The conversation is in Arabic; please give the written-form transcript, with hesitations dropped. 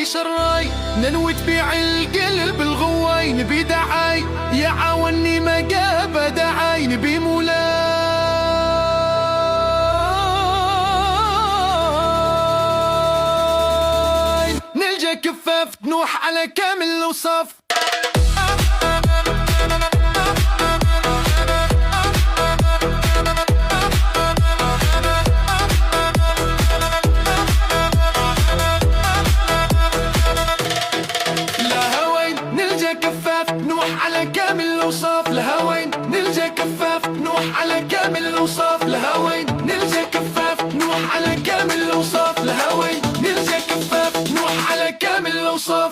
عيش الراي ننوي تبيع القلب بالغواي، نبي دعاي يا عاوني ما قاب دعاي، نبي مولاي نلجا كفاف نوح على كامل الوصاف. نوح على كامل الأوصاف لهوين نلجا كفاف، نوح على كامل الأوصاف لهوين نلجا كفاف، نوح على كامل الأوصاف لهوين نلجا كفاف، نوح على كامل الأوصاف.